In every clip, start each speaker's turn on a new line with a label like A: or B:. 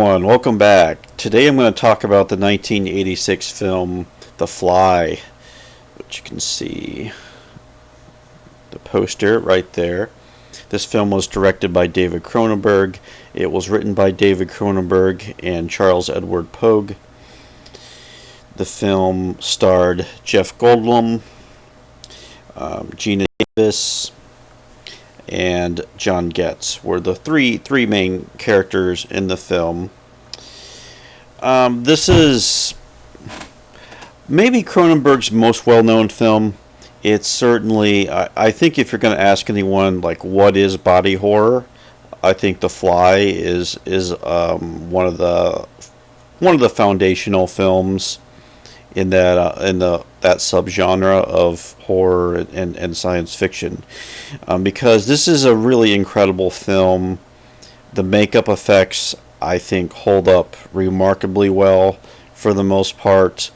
A: Welcome back. Today I'm going to talk about the 1986 film The Fly, which you can see the poster right there. This film was directed by David Cronenberg. It was written by David Cronenberg and Charles Edward Pogue. The film starred Jeff Goldblum, Gina Davis, and John Getz were the three main characters in the film. This is maybe Cronenberg's most well-known film. It's certainly, I think, if you're going to ask anyone like what is body horror, I think The Fly is one of the foundational films in that subgenre of horror and science fiction, because this is a really incredible film. The makeup effects, I think, hold up remarkably well for the most part,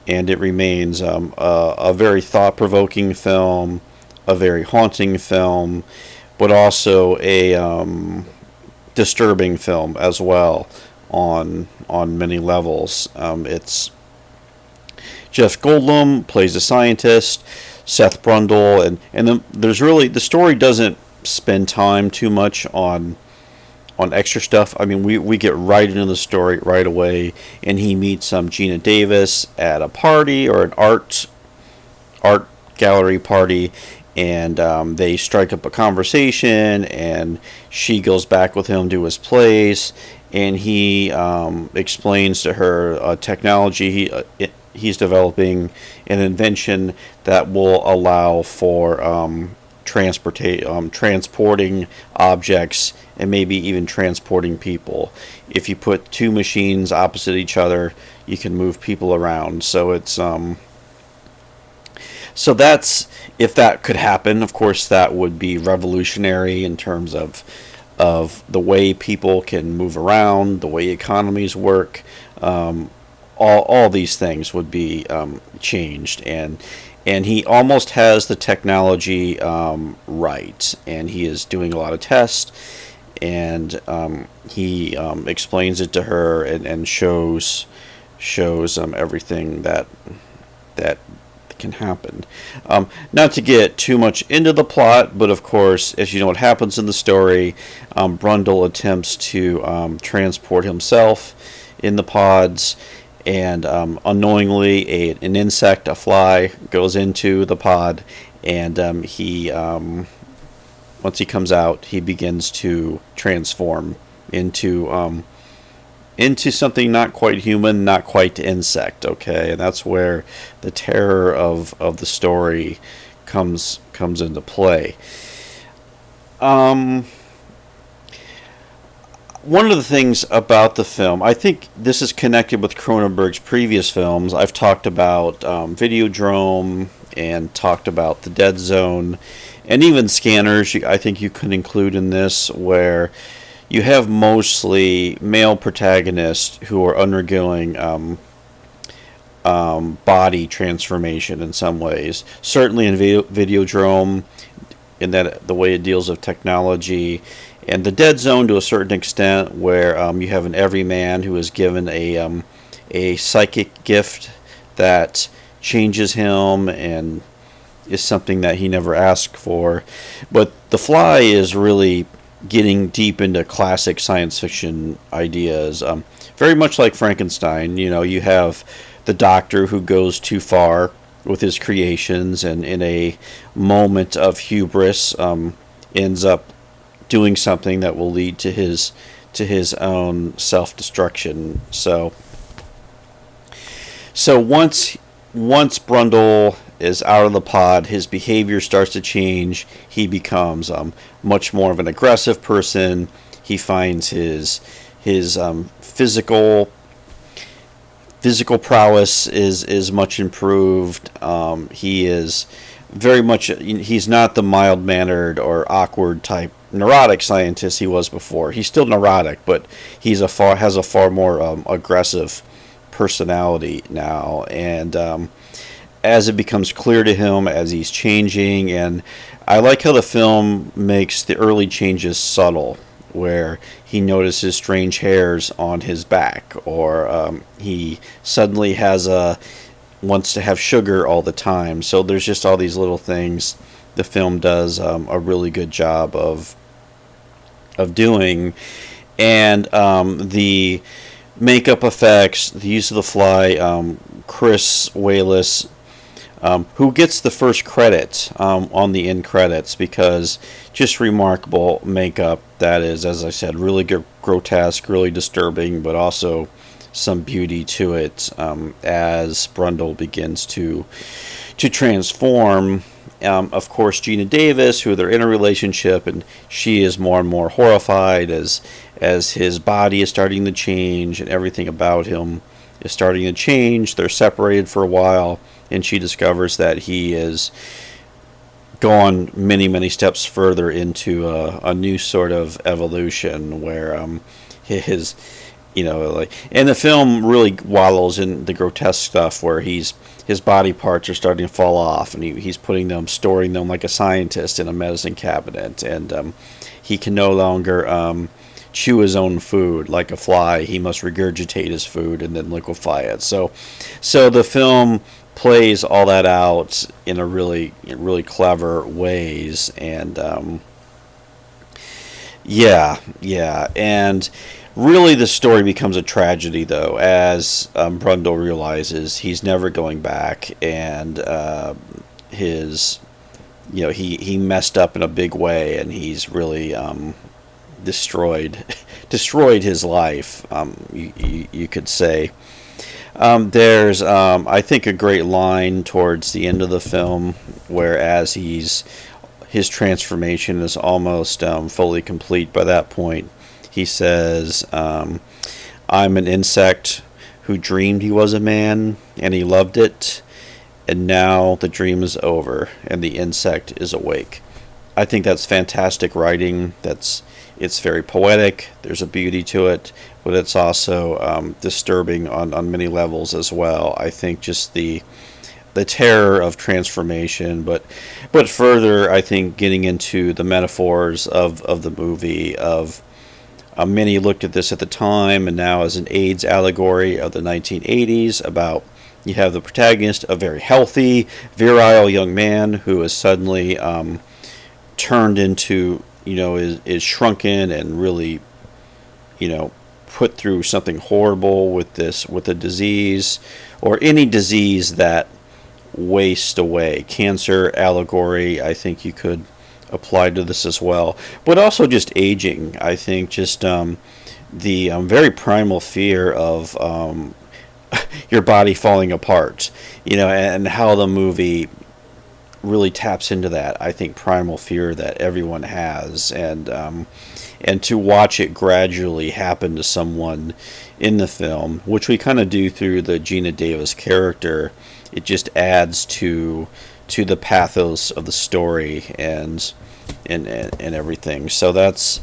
A: and it remains a very thought-provoking film, a very haunting film, but also a disturbing film as well on many levels. It's Jeff Goldblum plays a scientist, Seth Brundle, and there's really, the story doesn't spend time too much on extra stuff. I mean, we get right into the story right away, and he meets Gina Davis at a party, or an art gallery party, and they strike up a conversation, and she goes back with him to his place, and he explains to her technology he's developing, an invention that will allow for transporting objects, and maybe even transporting people. If you put two machines opposite each other, you can move people around. So it's so that's, if that could happen, of course that would be revolutionary in terms of the way people can move around, the way economies work. All these things would be changed, and he almost has the technology right, and he is doing a lot of tests, and he explains it to her, and shows everything that can happen. Not to get too much into the plot, but of course, as you know what happens in the story, Brundle attempts to transport himself in the pods, and unknowingly an insect, a fly, goes into the pod, and once he comes out, he begins to transform into something not quite human, not quite insect. Okay, and that's where the terror of the story comes into play. One of the things about the film, I think this is connected with Cronenberg's previous films. I've talked about Videodrome, and talked about The Dead Zone, and even Scanners. I think you could include in this, where you have mostly male protagonists who are undergoing body transformation in some ways. Certainly in Videodrome, in that the way it deals with technology, and The Dead Zone to a certain extent, where you have an everyman who is given a psychic gift that changes him and is something that he never asked for. But The Fly is really getting deep into classic science fiction ideas, very much like Frankenstein. You know, you have the doctor who goes too far with his creations, and in a moment of hubris ends up doing something that will lead to his own self-destruction. So once Brundle is out of the pod, his behavior starts to change. He becomes much more of an aggressive person. He finds his physical prowess is much improved. He is very much, he's not the mild-mannered or awkward type neurotic scientist he was before. He's still neurotic, but has a far more aggressive personality now. And as it becomes clear to him as he's changing, and I like how the film makes the early changes subtle, where he notices strange hairs on his back, or he suddenly wants to have sugar all the time. So there's just all these little things the film does a really good job of doing, and the makeup effects, the use of the fly, Chris Walas, who gets the first credit on the end credits, because just remarkable makeup that is, as I said, really grotesque, really disturbing, but also some beauty to it as Brundle begins to transform. Of course, Gina Davis, who they're in a relationship, and she is more and more horrified as his body is starting to change and everything about him is starting to change. They're separated for a while, and she discovers that he is gone many, many steps further into a new sort of evolution where his, and the film really wallows in the grotesque stuff where his body parts are starting to fall off, and he's storing them like a scientist in a medicine cabinet, and he can no longer chew his own food like a fly. He must regurgitate his food and then liquefy it. So the film plays all that out in a really, really clever ways, and and really the story becomes a tragedy, though, as Brundle realizes he's never going back, and he messed up in a big way, and he's really destroyed his life, you could say. There's I think a great line towards the end of the film, whereas his transformation is almost fully complete by that point. He says, I'm an insect who dreamed he was a man, and he loved it, and now the dream is over, and the insect is awake. I think that's fantastic writing. It's very poetic. There's a beauty to it, but it's also disturbing on many levels as well. I think just the terror of transformation, but further, I think getting into the metaphors of the movie, of many looked at this at the time and now as an AIDS allegory of the 1980s, about you have the protagonist, a very healthy, virile young man who is suddenly turned into, is shrunken and really, put through something horrible with a disease, or any disease that wastes away. Cancer allegory, I think you could apply to this as well. But also just aging. I think just the very primal fear of your body falling apart, and how the movie really taps into that, I think, primal fear that everyone has, and to watch it gradually happen to someone in the film, which we kind of do through the Gina Davis character, it just adds to the pathos of the story and everything. So that's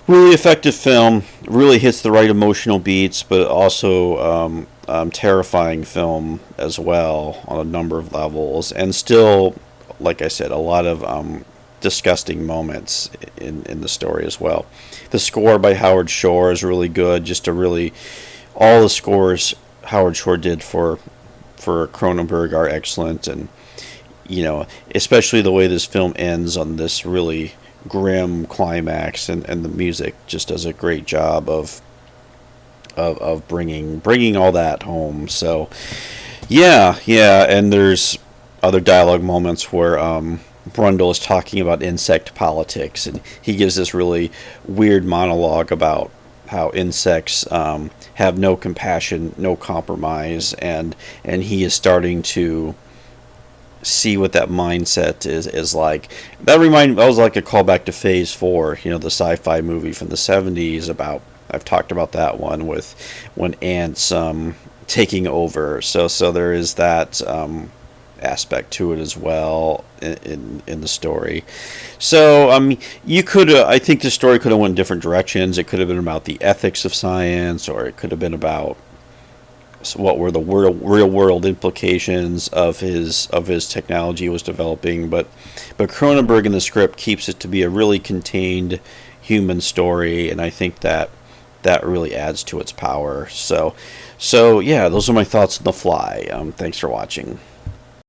A: really effective film. Really hits the right emotional beats, but also terrifying film as well on a number of levels, and still, like I said, a lot of disgusting moments in the story as well. The score by Howard Shore is really good. All the scores Howard Shore did for Cronenberg are excellent, and especially the way this film ends on this really grim climax, and the music just does a great job of bringing all that home. So and there's other dialogue moments where Brundle is talking about insect politics, and he gives this really weird monologue about how insects have no compassion, no compromise, and he is starting to see what that mindset is like. That was like a callback to Phase 4, the sci-fi movie from the 70s about, I've talked about that one, with when ants taking over. So there is that aspect to it as well in the story. So you could I think the story could have went different directions. It could have been about the ethics of science, or it could have been about what were the real world implications of his technology was developing. But Cronenberg in the script keeps it to be a really contained, human story, and I think that that really adds to its power. So yeah, those are my thoughts on The Fly. Thanks for watching.